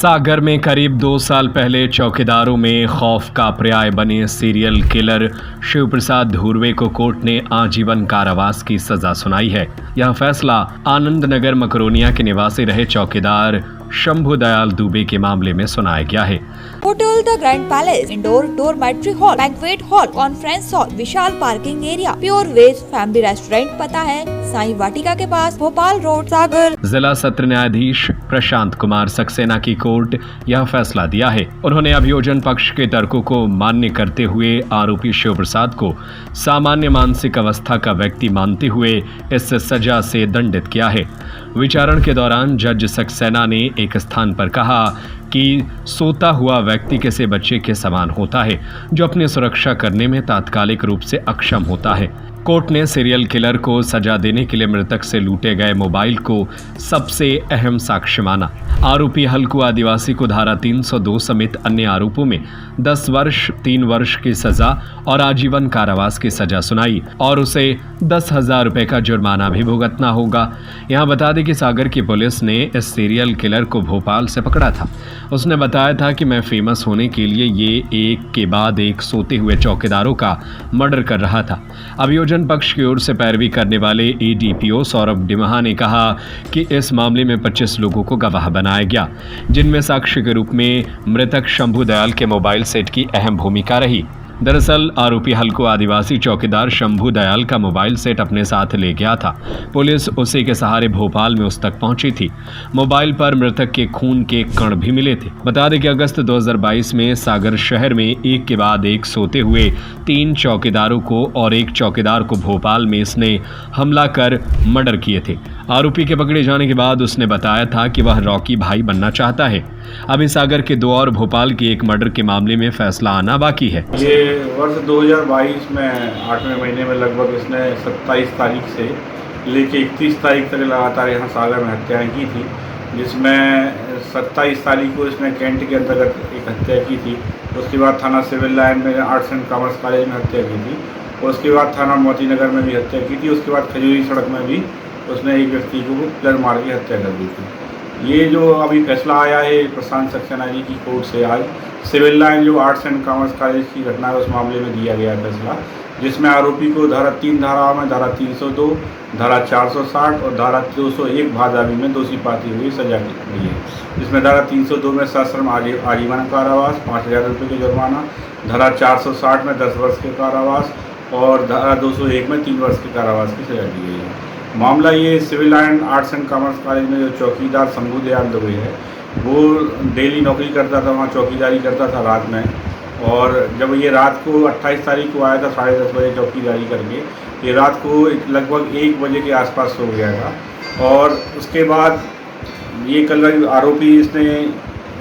सागर में करीब 2 साल पहले चौकीदारों में खौफ का पर्याय बने सीरियल किलर शिव प्रसाद धुर्वे को कोर्ट ने आजीवन कारावास की सजा सुनाई है। यह फैसला आनंद नगर मकरोनिया के निवासी रहे चौकीदार शंभू दयाल दुबे के मामले में सुनाया गया है। Hotel the grand palace, indoor dormitory hall, banquet hall, conference hall, विशाल parking area, pure veg family restaurant, पता है साईं वाटिका के पास, भोपाल रोड, सागर। जिला सत्र न्यायाधीश प्रशांत कुमार सक्सेना की कोर्ट यह फैसला दिया है। उन्होंने अभियोजन पक्ष के तर्कों को मान्य करते हुए आरोपी शिव प्रसाद को सामान्य मानसिक अवस्था का व्यक्ति मानते हुए इस सजा से दंडित किया है। विचारण के दौरान जज सक्सेना ने एक स्थान पर कहा कि सोता हुआ व्यक्ति किसी बच्चे के समान होता है जो अपनी सुरक्षा करने में तात्कालिक रूप से अक्षम होता है। कोर्ट ने सीरियल किलर को सजा देने के लिए मृतक से लूटे गए मोबाइल को सबसे अहम साक्ष्य माना। आरोपी हल्कू आदिवासी को धारा 302 समेत अन्य आरोपों में 10 वर्ष 3 वर्ष की सजा और आजीवन कारावास की सजा सुनाई और उसे 10,000 रुपए का जुर्माना भी भुगतना होगा। यहाँ बता दें कि सागर की पुलिस ने इस सीरियल किलर को भोपाल से पकड़ा था। उसने बताया था कि मैं फेमस होने के लिए ये एक के बाद एक सोते हुए चौकीदारों का मर्डर कर रहा था। अभियोजन पक्ष की ओर से पैरवी करने वाले एडीपीओ सौरभ डिमहा ने कहा कि इस मामले में 25 लोगों को गवाह बनाया गया, जिनमें साक्ष्य के रूप में मृतक शंभू दयाल के मोबाइल सेट की अहम भूमिका रही। दरअसल आरोपी हल्को आदिवासी चौकीदार शंभू दयाल का मोबाइल सेट अपने साथ ले गया था। पुलिस उसी के सहारे भोपाल में उस तक पहुंची थी। मोबाइल पर मृतक के खून के कण भी मिले थे। बता दें कि अगस्त 2022 में सागर शहर में एक के बाद एक सोते हुए 3 चौकीदारों को और एक चौकीदार को भोपाल में इसने हमला कर मर्डर किए थे। आरोपी के पकड़े जाने के बाद उसने बताया था कि वह रॉकी भाई बनना चाहता है। अभी सागर के 2 और भोपाल के एक मर्डर के मामले में फैसला आना बाकी है। ये वर्ष 2022 में 8वें महीने में लगभग इसने 27 तारीख से लेके 31 तारीख तक लगातार यहाँ सागर में हत्याएं की थी, जिसमें 27 तारीख को इसने कैंट के अंतर्गत एक हत्या की थी। उसके बाद थाना सिविल लाइन में आर्ट्स एंड कॉमर्स कॉलेज में हत्या की थी। उसके बाद थाना मोती नगर में भी हत्या की थी। उसके बाद खजूरी सड़क में भी उसने एक व्यक्ति को पिलर मार के हत्या कर दी थी। ये जो अभी फैसला आया है प्रशांत सक्सेना जी की कोर्ट से आज सिविल लाइन जो आर्ट्स एंड कॉमर्स कॉलेज की घटना है उस मामले में दिया गया फैसला, जिसमें आरोपी को धारा 3 धाराओं में धारा 302, धारा 460 और धारा 201 भाजावी में दोषी पाती हुई सजा की गई है। जिसमें धारा 302 में सश्रम आजीवन कारावास 5,000 रुपये का जुर्माना, धारा 460 में 10 वर्ष के कारावास और धारा 201 में 3 वर्ष के कारावास की सजा दी गई है। मामला ये civil line arts and commerce college में जो चौकीदार शंभू दयाल दुबे है वो डेली नौकरी करता था, वहाँ चौकीदारी करता था रात में। और जब ये रात को 28 तारीख को आया था 10:30 बजे चौकीदारी करके, ये रात को लगभग 1 बजे के आसपास सो गया था। और उसके बाद ये कल आरोपी इसने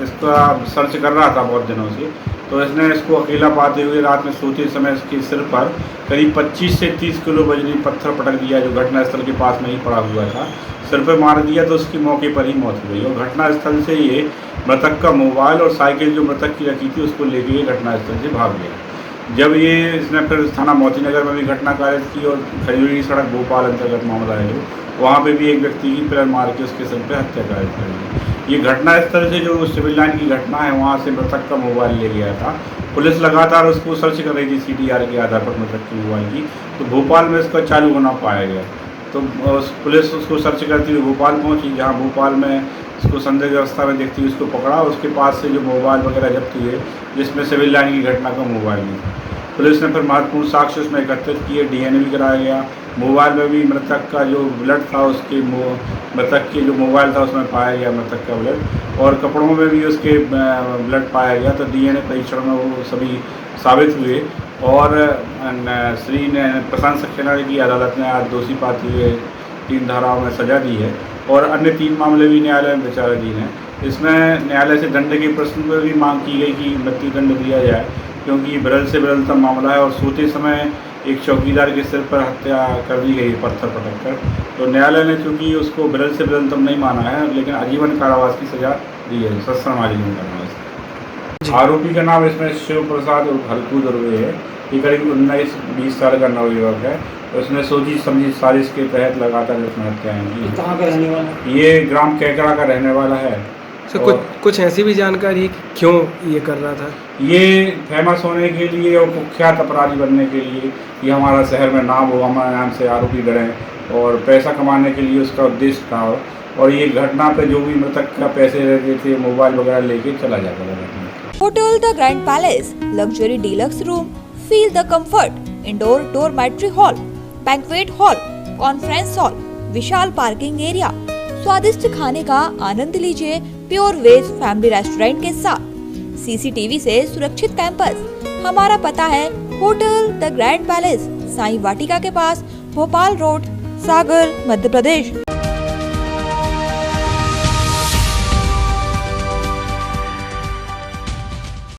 इसका सर्च कर रहा था बहुत दिनों से, तो इसने इसको अकेला पाते हुए रात में सोते समय इसके सिर पर करीब 25 से 30 किलो वजनी पत्थर पटक दिया, जो घटनास्थल के पास में ही पड़ा हुआ था। सिर पर मार दिया तो उसकी मौके पर ही मौत हो गई। और घटनास्थल से ये मृतक का मोबाइल और साइकिल जो मृतक की रखी थी उसको लेके ये घटनास्थल से भाग गया। जब ये इसने फिर थाना मोती नगर में भी घटना कारित की और खजूरी सड़क भोपाल अंतर्गत मामला है जो वहाँ पे भी एक व्यक्ति की पिलर मार के उसके सिर पर हत्या कारित कर दी। ये घटनास्थल से जो सिविल लाइन की घटना है वहाँ से मृतक का मोबाइल ले गया था। पुलिस लगातार उसको सर्च कर रही थी CTR के आधार पर मृतक के मोबाइल की, तो भोपाल में इसका चालू होना पाया गया। तो पुलिस उसको सर्च करती हुई भोपाल पहुंची, जहां भोपाल में उसको संदिग्ध अवस्था में देखती हुई उसको पकड़ा। उसके पास से जो मोबाइल वगैरह जब्त हुए, जिसमें सिविल लाइन की घटना का मोबाइल भी था। पुलिस ने फिर महत्वपूर्ण साक्ष्य उसमें एकत्रित किए, DNA भी कराया गया। मोबाइल में भी मृतक का जो ब्लड था, उसके मृतक के जो मोबाइल था उसमें पाया गया मृतक का ब्लड, और कपड़ों में भी उसके ब्लड पाया गया। तो DNA परीक्षण में वो सभी साबित हुए और श्री ने प्रशांत सक्सेना की अदालत ने आज दोषी पाते हुए 3 धाराओं में सजा दी है और अन्य 3 मामले भी न्यायालय में विचाराधीन हैं। इसमें न्यायालय से दंड के प्रश्न पर भी मांग की गई कि मृत्युदंड दिया जाए, क्योंकि विरल से विरलतम मामला है और सोते समय एक चौकीदार के सिर पर हत्या कर दी गई पत्थर पटक कर। तो न्यायालय ने चूँकि उसको विरल से विरलतम नहीं माना है, लेकिन आजीवन कारावास की सजा दी है, सश्रम आजीवन कारावास। आरोपी का नाम इसमें शिव प्रसाद हल्कू दुर्वे है। ये करीब 19-20 साल का नवयुवक है। उसने सोची समझी साजिश के तहत लगातार इसमें हत्याएं की। कहाँ का रहने वाला? ये ग्राम कैकड़ा का रहने वाला है। और कुछ ऐसी भी जानकारी है कि क्यों ये कर रहा था? ये फेमस होने के लिए और कुख्यात अपराधी बनने के लिए, ये हमारा शहर में नाम हो, हमारे नाम से आरोपी डरें और पैसा कमाने के लिए उसका उद्देश्य था। और ये घटना पे जो भी मृतक का पैसे रहते थे, मोबाइल वगैरह लेके चला जाता था। Hotel the grand palace, luxury deluxe room, feel the comfort, indoor dormitory hall, banquet hall, conference hall, विशाल पार्किंग एरिया, स्वादिष्ट खाने का आनंद लीजिए प्योर वेज फैमिली रेस्टोरेंट के साथ, सीसीटीवी से सुरक्षित कैंपस। हमारा पता है hotel the grand palace, Sai Vatika के पास, भोपाल रोड, सागर, मध्य प्रदेश।